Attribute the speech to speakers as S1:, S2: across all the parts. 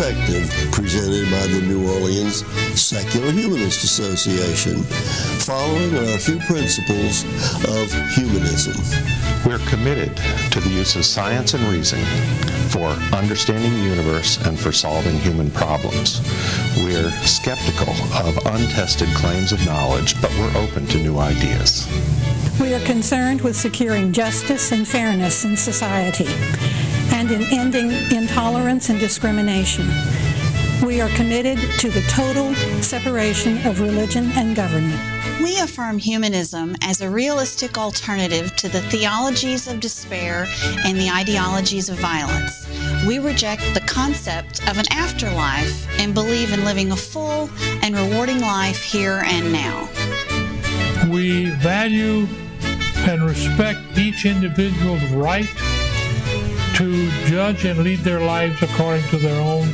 S1: perspective presented by the New Orleans Secular Humanist Association, following our few principles of humanism.
S2: We're committed to the use of science and reason for understanding the universe and for solving human problems. We're skeptical of untested claims of knowledge, but we're open to new ideas.
S3: We are concerned with securing justice and fairness in society and in ending intolerance and discrimination. We are committed to the total separation of religion and government.
S4: We affirm humanism as a realistic alternative to the theologies of despair and the ideologies of violence. We reject the concept of an afterlife and believe in living a full and rewarding life here and now.
S5: We value and respect each individual's right to judge and lead their lives according to their own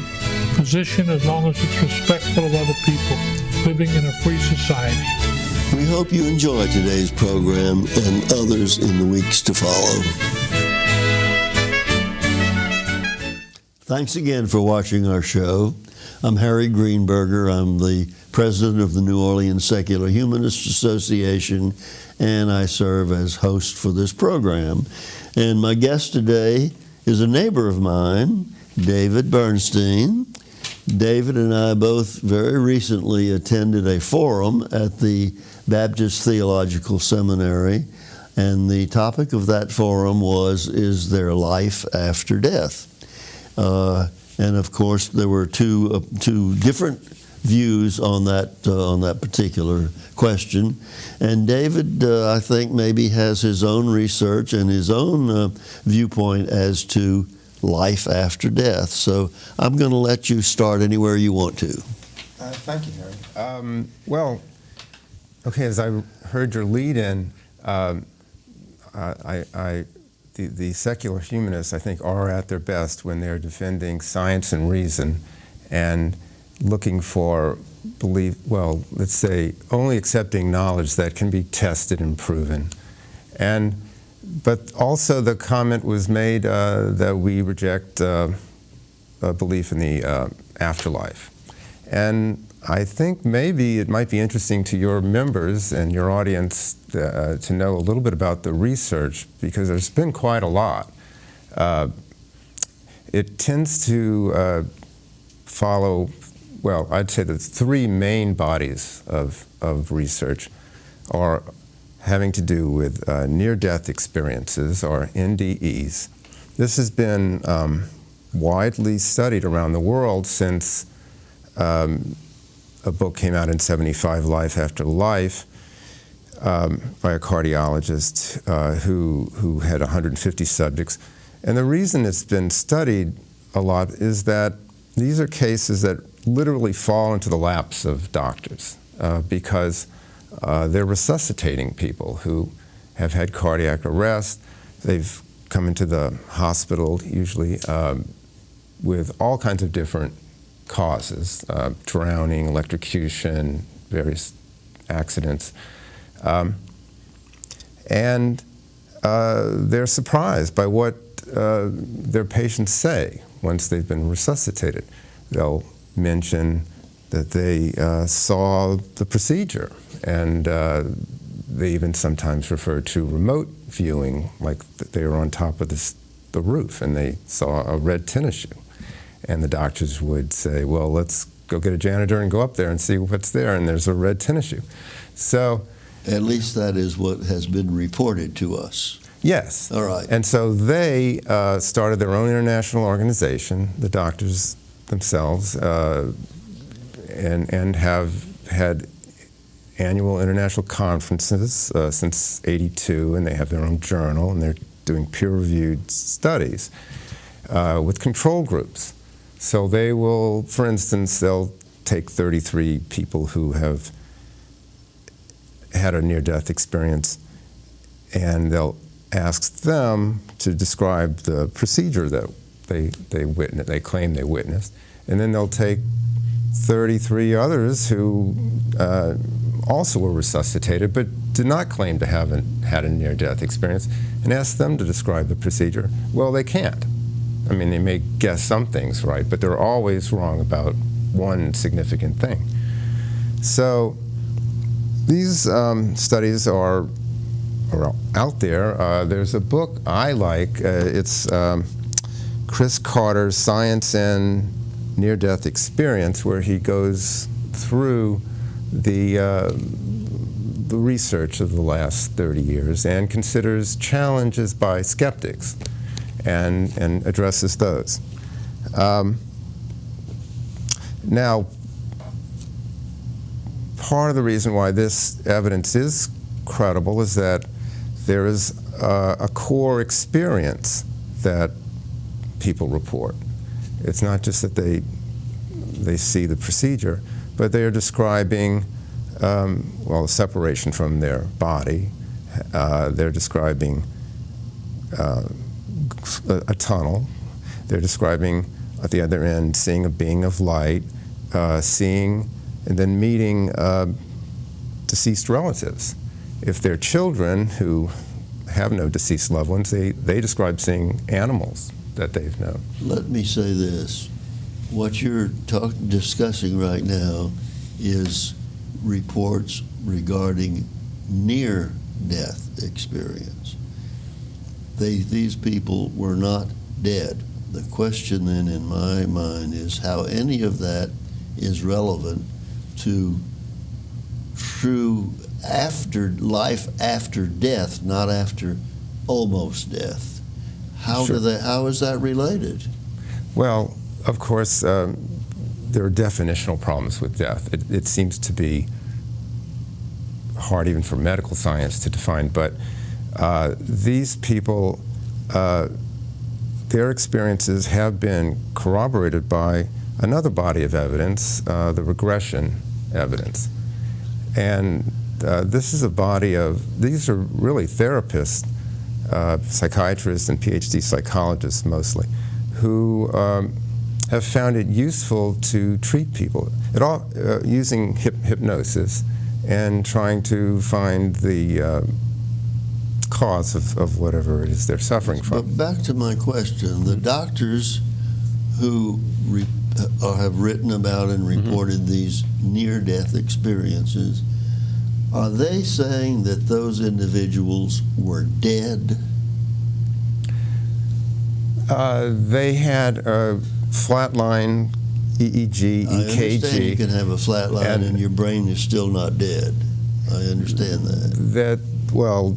S5: position, as long as it's respectful of other people, living in a free society.
S1: We hope you enjoy today's program and others in the weeks to follow. Thanks again for watching our show. I'm Harry Greenberger. I'm the president of the New Orleans Secular Humanist Association, and I serve as host for this program. And my guest today is a neighbor of mine, David Bernstein. David and I both very recently attended a forum at the Baptist Theological Seminary, and the topic of that forum was, is there life after death? And of course, there were two different views on that particular question. And David, I think, maybe has his own research and his own viewpoint as to life after death. So I'm going to let you start anywhere you want to.
S6: Thank you, Harry. Well, okay, as I heard your lead-in, the secular humanists, I think, are at their best when they're defending science and reason and looking for let's say, only accepting knowledge that can be tested and proven. But also the comment was made that we reject a belief in the afterlife. And I think maybe it might be interesting to your members and your audience to know a little bit about the research, because there's been quite a lot. It tends to follow, well, I'd say the three main bodies of research are having to do with near-death experiences, or NDEs. This has been widely studied around the world since a book came out in '75, Life After Life, by a cardiologist who had 150 subjects. And the reason it's been studied a lot is that these are cases that literally fall into the laps of doctors because they're resuscitating people who have had cardiac arrest. They've come into the hospital usually with all kinds of different causes, drowning, electrocution, various accidents. And they're surprised by what their patients say once they've been resuscitated. They'll mention that they saw the procedure, and they even sometimes refer to remote viewing, like they were on top of the roof and they saw a red tennis shoe. And the doctors would say, well, let's go get a janitor and go up there and see what's there, and there's a red tennis shoe. So,
S1: at least that is what has been reported to us.
S6: Yes.
S1: All right.
S6: And so they started their own international organization, the doctors themselves, and have had annual international conferences since '82, and they have their own journal, and they're doing peer-reviewed studies with control groups. So they will, for instance, they'll take 33 people who have had a near-death experience, and they'll ask them to describe the procedure that they claim they witnessed, and then they'll take 33 others who also were resuscitated but did not claim to have had a near-death experience, and ask them to describe the procedure. Well, they can't. I mean, they may guess some things right, but they're always wrong about one significant thing. So these studies are out there. There's a book I like. It's Chris Carter's Science and Near-Death Experience, where he goes through the research of the last 30 years and considers challenges by skeptics and addresses those. Now, part of the reason why this evidence is credible is that there is a core experience that people report. It's not just that they see the procedure, but they are describing, well, a separation from their body. They're describing a tunnel. They're describing, at the other end, seeing a being of light, seeing and then meeting deceased relatives. If they're children who have no deceased loved ones, they describe seeing animals that they've known.
S1: Let me say this. What you're discussing right now is reports regarding near-death experience. These people were not dead. The question then in my mind is how any of that is relevant to true life after death, not after almost death. How is that related?
S6: Well, of course, there are definitional problems with death. It seems to be hard even for medical science to define, but these people, their experiences have been corroborated by another body of evidence, the regression evidence. And this is a body of, these are really therapists, psychiatrists and PhD psychologists mostly, who have found it useful to treat people, using hypnosis and trying to find the cause of whatever it is they're suffering from.
S1: But back to my question, the doctors who have written about and reported these near-death experiences, are they saying that those individuals were dead?
S6: They had a flatline EEG, EKG.
S1: I understand you can have a flat line and your brain is still not dead. I understand that.
S6: Well,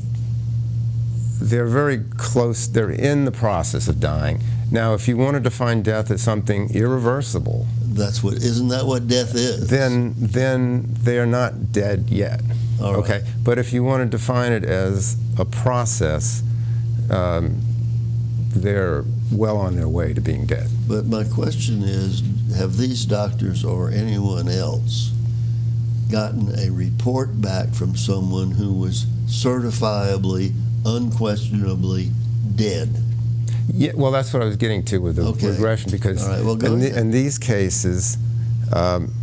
S6: they're very close. They're in the process of dying. Now, if you want to define death as something irreversible,
S1: isn't that what death is?
S6: Then they are not dead yet.
S1: All right.
S6: Okay. But if you want to define it as a process, they're well on their way to being dead.
S1: But my question is, have these doctors or anyone else gotten a report back from someone who was certifiably, unquestionably dead?
S6: Yeah, well, that's what I was getting to with the regression, because in these cases, and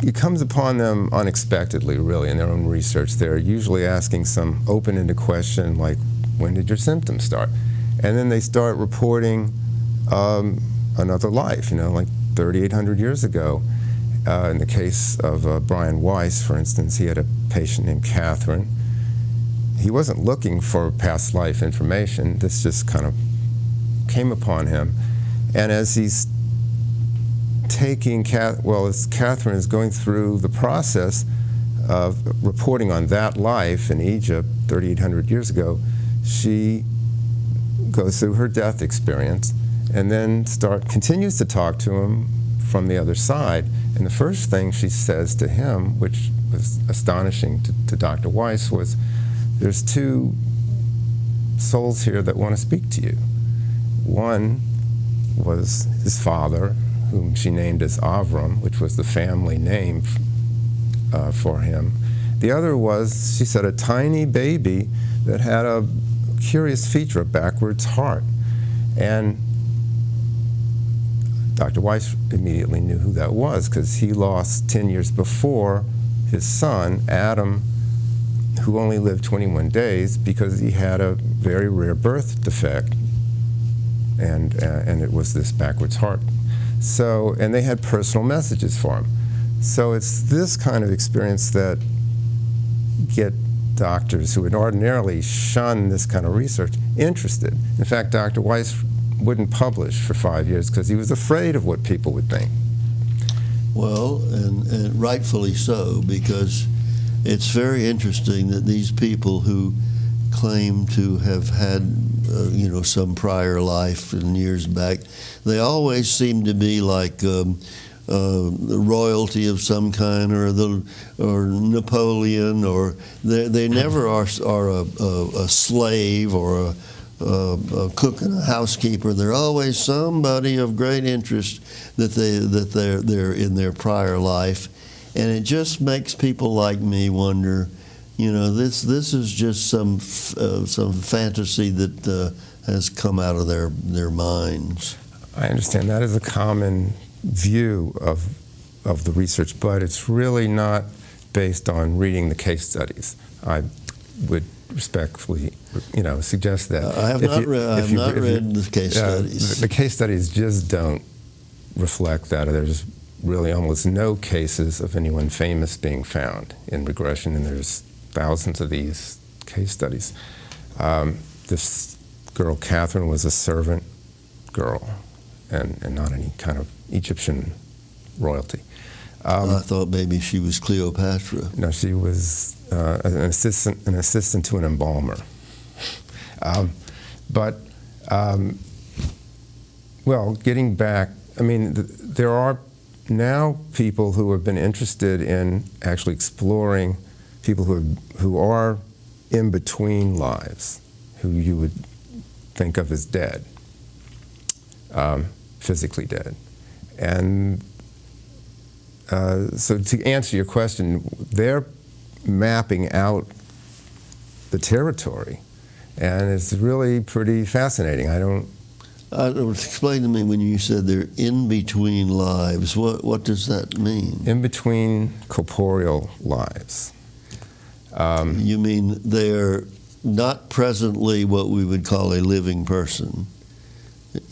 S6: it comes upon them unexpectedly, really, in their own research. They're usually asking some open-ended question like, when did your symptoms start? And then they start reporting another life, like 3,800 years ago. In the case of Brian Weiss, for instance, he had a patient named Catherine. He wasn't looking for past life information. This just kind of came upon him. And as he's as Catherine is going through the process of reporting on that life in Egypt 3,800 years ago, she goes through her death experience and then continues to talk to him from the other side. And the first thing she says to him, which was astonishing to Dr. Weiss, was, there's two souls here that want to speak to you. One was his father, whom she named as Avram, which was the family name for him. The other was, she said, a tiny baby that had a curious feature, a backwards heart. And Dr. Weiss immediately knew who that was, because he lost 10 years before his son, Adam, who only lived 21 days because he had a very rare birth defect. and it was this backwards heart. So, and they had personal messages for him. So it's this kind of experience that get doctors who would ordinarily shun this kind of research interested. In fact, Dr. Weiss wouldn't publish for 5 years because he was afraid of what people would think.
S1: Well, and rightfully so, because it's very interesting that these people who claim to have had, some prior life in years back, they always seem to be like royalty of some kind, or Napoleon, or they never are a slave or a cook and a housekeeper. They're always somebody of great interest that they're in their prior life, and it just makes people like me wonder. This is just some fantasy that has come out of their minds.
S6: I understand that is a common view of the research, but it's really not based on reading the case studies. I would respectfully, suggest that.
S1: I have not read the case studies.
S6: The case studies just don't reflect that. There's really almost no cases of anyone famous being found in regression, and there's thousands of these case studies. This girl, Catherine, was a servant girl and not any kind of Egyptian royalty.
S1: I thought maybe she was Cleopatra.
S6: No, she was an assistant to an embalmer. Getting back, there are now people who have been interested in actually exploring people who are in between lives, who you would think of as dead, physically dead. And so to answer your question, they're mapping out the territory, and it's really pretty fascinating.
S1: Explain to me, when you said they're in between lives, what does that mean?
S6: In between corporeal lives.
S1: You mean they're not presently what we would call a living person.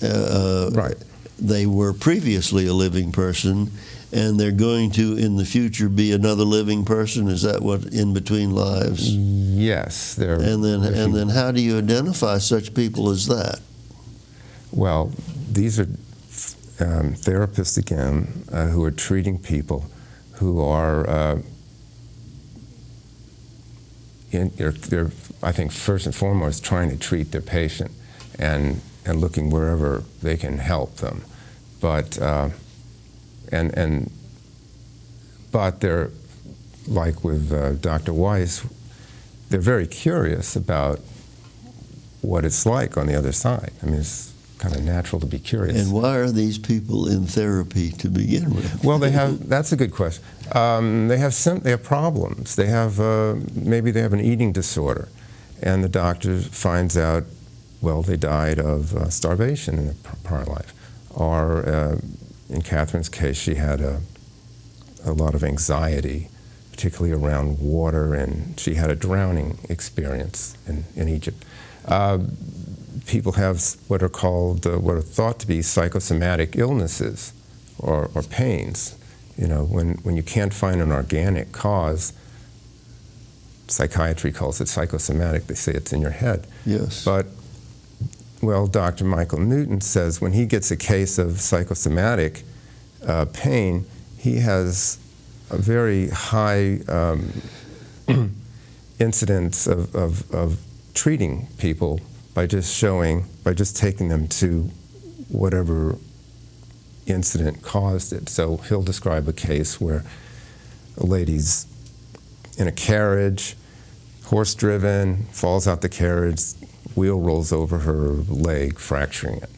S6: Right.
S1: They were previously a living person, and they're going to, in the future, be another living person? Is that what in between lives?
S6: Yes.
S1: And then how do you identify such people as that?
S6: Well, these are therapists, again, who are treating people who are, they're, I think, first and foremost, trying to treat their patient and looking wherever they can help them. But they're, like with Dr. Weiss, they're very curious about what it's like on the other side. It's kind of natural to be curious.
S1: And why are these people in therapy to begin with?
S6: Well, that's a good question. They have problems. They have, maybe they have an eating disorder, and the doctor finds out, well, they died of starvation in a prior life. Or in Catherine's case, she had a lot of anxiety, particularly around water, and she had a drowning experience in Egypt. People have what are called, what are thought to be psychosomatic illnesses or pains. When you can't find an organic cause, psychiatry calls it psychosomatic. They say it's in your head.
S1: Yes.
S6: But, well, Dr. Michael Newton says when he gets a case of psychosomatic pain, he has a very high incidence of treating people by just taking them to whatever incident caused it. So he'll describe a case where a lady's in a carriage, horse-driven, falls out the carriage, wheel rolls over her leg, fracturing it.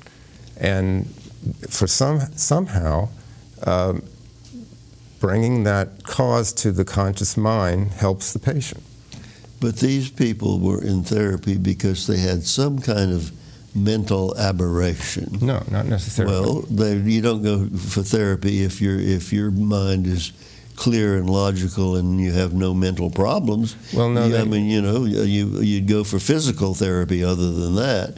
S6: And for somehow, bringing that cause to the conscious mind helps the patient.
S1: But these people were in therapy because they had some kind of mental aberration.
S6: No, not necessarily.
S1: Well, you don't go for therapy if your mind is clear and logical and you have no mental problems.
S6: Well, no.
S1: You'd go for physical therapy other than that.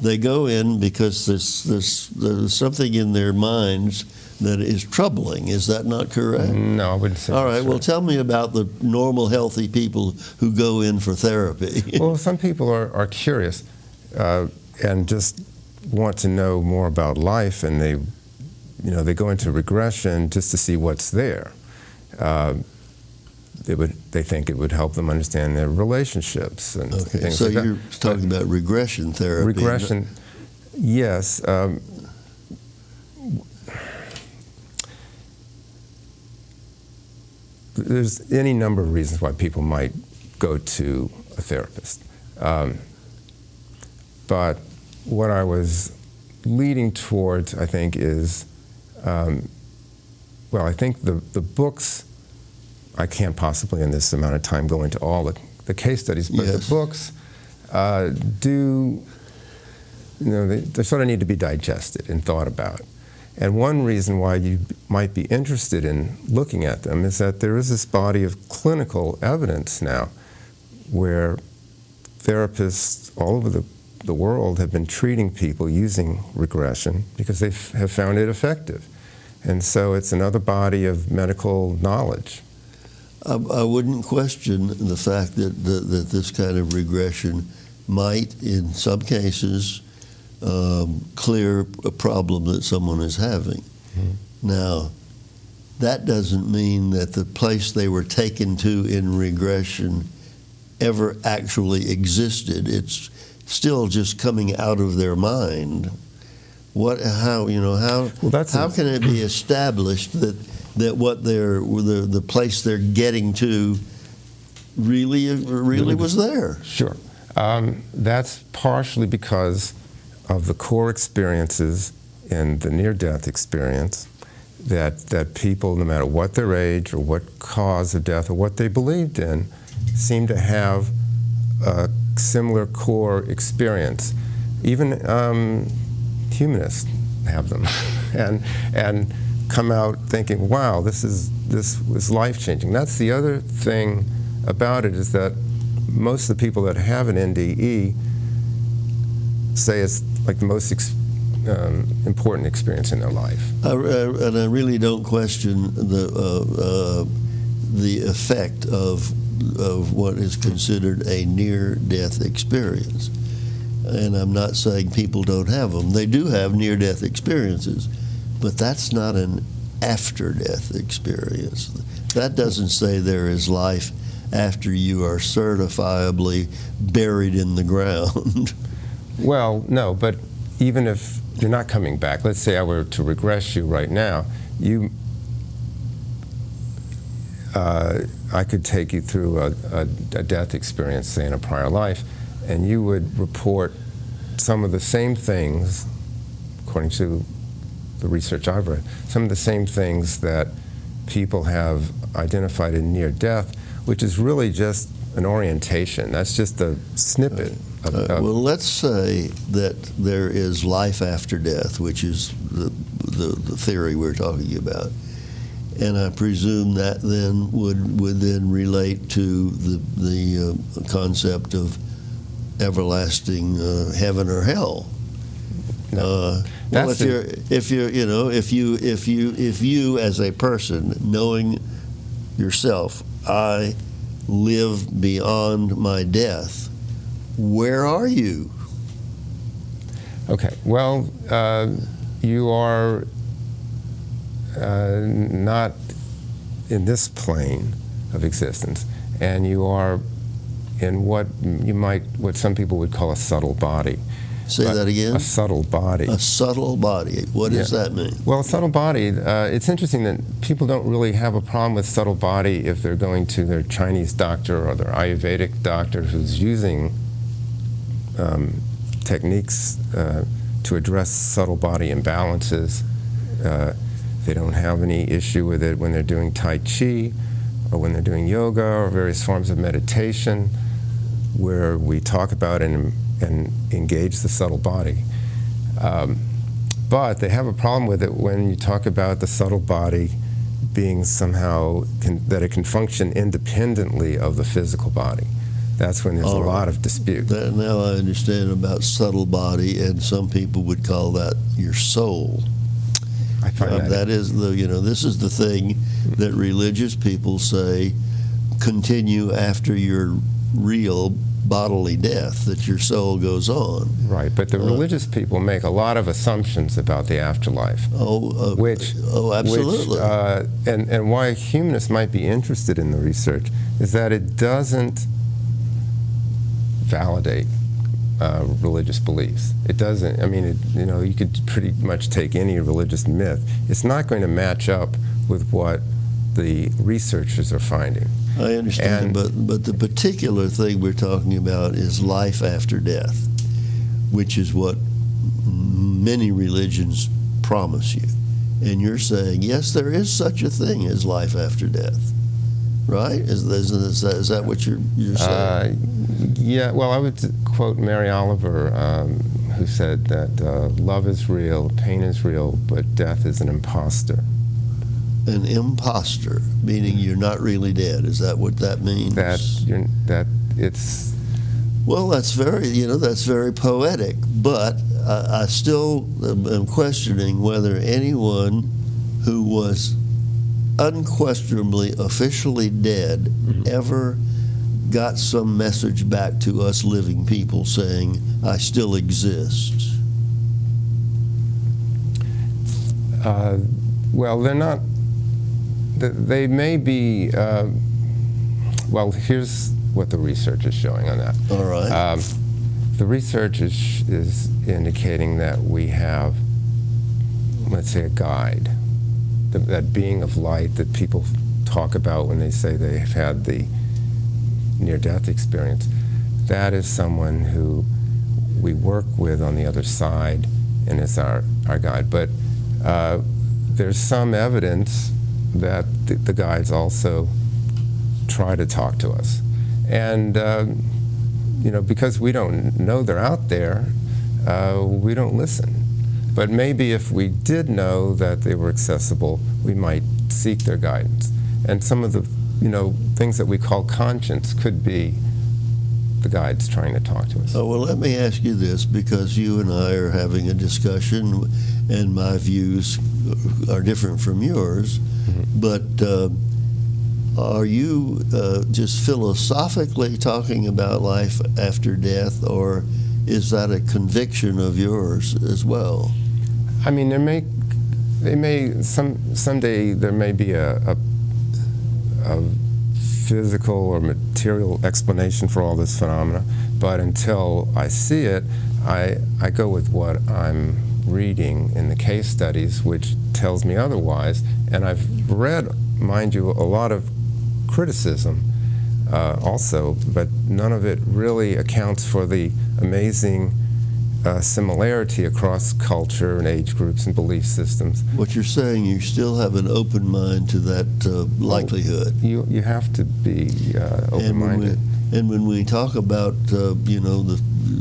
S1: They go in because there's something in their minds that is troubling. Is that not correct?
S6: No, I wouldn't say
S1: All
S6: that's
S1: right, well, tell me about the normal, healthy people who go in for therapy.
S6: Well, some people are curious and just want to know more about life, and they go into regression just to see what's there. They think it would help them understand their relationships and
S1: Okay,
S6: things
S1: so
S6: like that.
S1: you're talking about regression therapy.
S6: Regression, yes. There's any number of reasons why people might go to a therapist. But what I was leading towards, I think, is, I think the books, I can't possibly in this amount of time go into all the case studies, but
S1: Yes.
S6: the books they sort of need to be digested and thought about. And one reason why you might be interested in looking at them is that there is this body of clinical evidence now where therapists all over the world have been treating people using regression because they have found it effective. And so it's another body of medical knowledge.
S1: I wouldn't question the fact that this kind of regression might, in some cases, clear a problem that someone is having. Mm-hmm. Now, that doesn't mean that the place they were taken to in regression ever actually existed. It's still just coming out of their mind. How can it be established that what the place they're getting to really was there?
S6: Sure. That's partially because of the core experiences in the near-death experience that people, no matter what their age or what cause of death or what they believed in, seem to have a similar core experience. Even humanists have them and come out thinking, wow, this was life-changing. That's the other thing about it, is that most of the people that have an NDE say it's like the most important experience in their life.
S1: And I really don't question the effect of what is considered a near-death experience. And I'm not saying people don't have them. They do have near-death experiences, but that's not an after-death experience. That doesn't say there is life after you are certifiably buried in the ground.
S6: Well, no, but even if you're not coming back, let's say I were to regress you right now, I could take you through a death experience, say in a prior life, and you would report some of the same things, according to the research I've read, some of the same things that people have identified in near death, which is really just an orientation. That's just a snippet.
S1: Well, let's say that there is life after death, which is the theory we're talking about. And I presume that then would then relate to the concept of everlasting heaven or hell.
S6: No.
S1: Well, if you as a person, knowing yourself, I live beyond my death, where are you?
S6: Okay. Well, you are not in this plane of existence, and you are in what some people would call a subtle body.
S1: Say that again?
S6: A subtle body.
S1: A subtle body. What does that mean?
S6: Well, a subtle body, it's interesting that people don't really have a problem with subtle body if they're going to their Chinese doctor or their Ayurvedic doctor who's using techniques to address subtle body imbalances. They don't have any issue with it when they're doing Tai Chi or when they're doing yoga or various forms of meditation where we talk about and engage the subtle body. But they have a problem with it when you talk about the subtle body being somehow that it can function independently of the physical body. That's when there's
S1: All
S6: a
S1: right.
S6: lot of dispute.
S1: Now I understand about subtle body, and some people would call that your soul.
S6: I find
S1: That is this is the thing that religious people say continue after your real bodily death, that your soul goes on.
S6: right, but the religious people make a lot of assumptions about the afterlife.
S1: Absolutely.
S6: And why humanists might be interested in the research is that it doesn't validate religious beliefs. It doesn't. I mean, you could pretty much take any religious myth. It's not going to match up with what the researchers are finding.
S1: I understand, but the particular thing we're talking about is life after death, which is what many religions promise you. And you're saying, yes, there is such a thing as life after death, right? Is that what you're saying?
S6: Yeah, well, I would quote Mary Oliver, who said that love is real, pain is real, but death is an imposter.
S1: An imposter, meaning you're not really dead. Is that what that means? Well, that's very poetic, but I still am questioning whether anyone who was unquestionably officially dead ever got some message back to us living people saying, I still exist.
S6: Well, they're not. They may be. Well, here's what the research is showing on that.
S1: All right.
S6: The research is indicating that we have, let's say, a guide, that being of light that people talk about when they say they have had the near-death experience. That is someone who we work with on the other side and is our guide. But there's some evidence that the guides also try to talk to us. And, because we don't know they're out there, we don't listen. But maybe if we did know that they were accessible, we might seek their guidance. And some of the, things that we call conscience could be the guides trying to talk to us.
S1: Oh, well, let me ask you this, because you and I are having a discussion, and my views are different from yours, but are you just philosophically talking about life after death, or is that a conviction of yours as well?
S6: I mean, someday there may be a physical or material explanation for all this phenomena, but until I see it, I go with what I'm reading in the case studies, which tells me otherwise. And I've read, mind you, a lot of criticism also, but none of it really accounts for the amazing similarity across culture and age groups and belief systems.
S1: What you're saying, you still have an open mind to that likelihood.
S6: You have to be open-minded.
S1: And when we talk about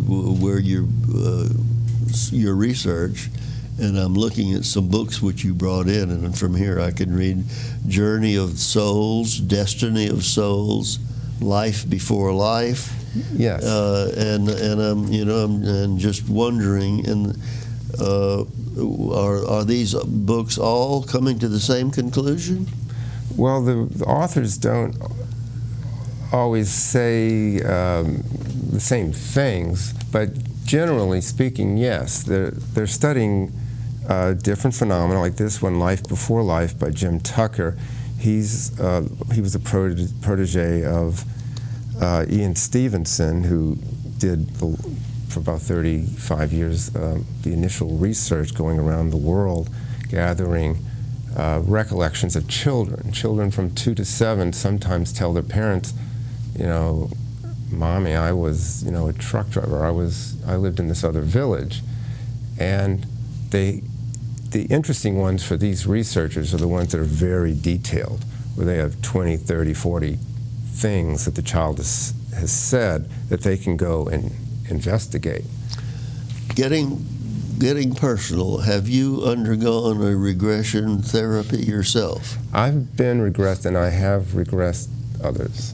S1: where your research, and I'm looking at some books which you brought in, and from here I can read Journey of Souls, Destiny of Souls, Life Before Life.
S6: Yes.
S1: And I'm just wondering, are these books all coming to the same conclusion?
S6: Well, the authors don't always say the same things, but generally speaking, yes, they're studying different phenomena, like this one, Life Before Life by Jim Tucker. He was a protege of Ian Stevenson, who did for about 35 years the initial research going around the world, gathering recollections of children. Children from 2 to 7 sometimes tell their parents, Mommy, I was, a truck driver. I lived in this other village. And the interesting ones for these researchers are the ones that are very detailed, where they have 20, 30, 40 things that the child has said that they can go and investigate.
S1: Getting personal, have you undergone a regression therapy yourself?
S6: I've been regressed, and I have regressed others.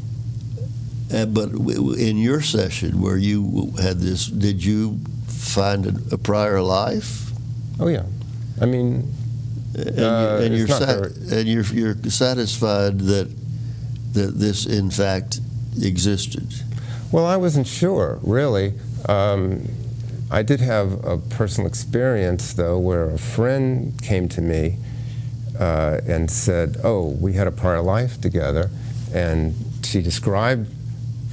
S1: But in your session where you had this, did you find a prior life?
S6: Oh yeah, I mean,
S1: And you're
S6: it's not very-
S1: you're satisfied that this in fact existed.
S6: Well, I wasn't sure, really. I did have a personal experience, though, where a friend came to me and said, oh, we had a prior life together, and she described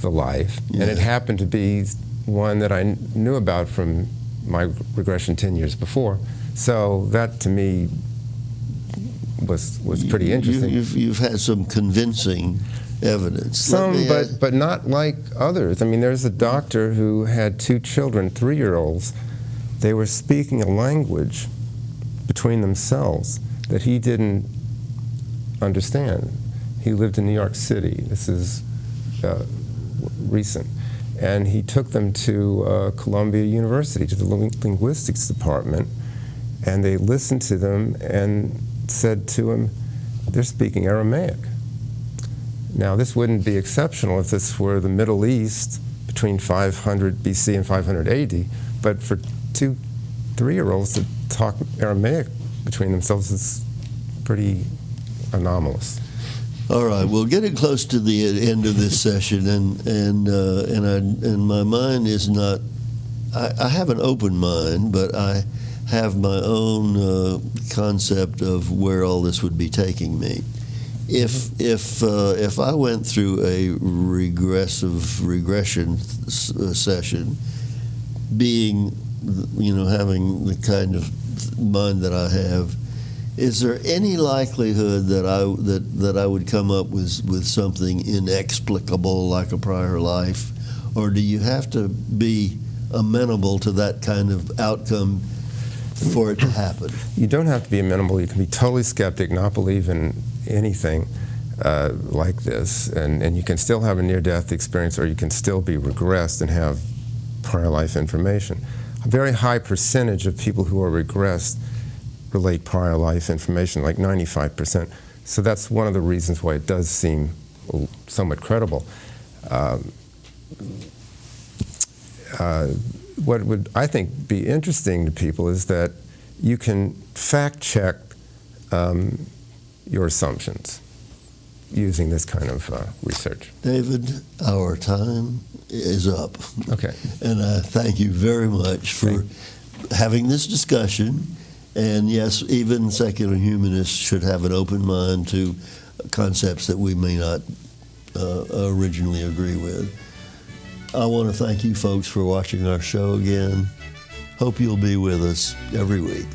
S6: the life, and it happened to be one that I knew about from my regression 10 years before. So that, to me, was pretty interesting.
S1: You've had some convincing evidence.
S6: Some, but not like others. I mean, there's a doctor who had 2 children, 3-year-olds. They were speaking a language between themselves that he didn't understand. He lived in New York City. This is recent. And he took them to Columbia University, to the linguistics department, and they listened to them and said to him, they're speaking Aramaic. Now, this wouldn't be exceptional if this were the Middle East between 500 BC and 500 AD, but for 2 3-year-olds to talk Aramaic between themselves is pretty anomalous.
S1: All right, well, getting close to the end of this session, and my mind is not. I have an open mind, but I have my own concept of where all this would be taking me. If I went through a regression session, being, having the kind of mind that I have, is there any likelihood that I would come up with something inexplicable like a prior life, or do you have to be amenable to that kind of outcome for it to happen?
S6: You don't have to be amenable. You can be totally skeptic, not believe in anything like this, and you can still have a near-death experience, or you can still be regressed and have prior life information. A very high percentage of people who are regressed relate prior life information, like 95%. So that's one of the reasons why it does seem somewhat credible. What would, I think, be interesting to people is that you can fact-check your assumptions using this kind of research.
S1: David, our time is up.
S6: Okay.
S1: And I thank you very much for having this discussion. And yes, even secular humanists should have an open mind to concepts that we may not originally agree with. I want to thank you folks for watching our show again. Hope you'll be with us every week.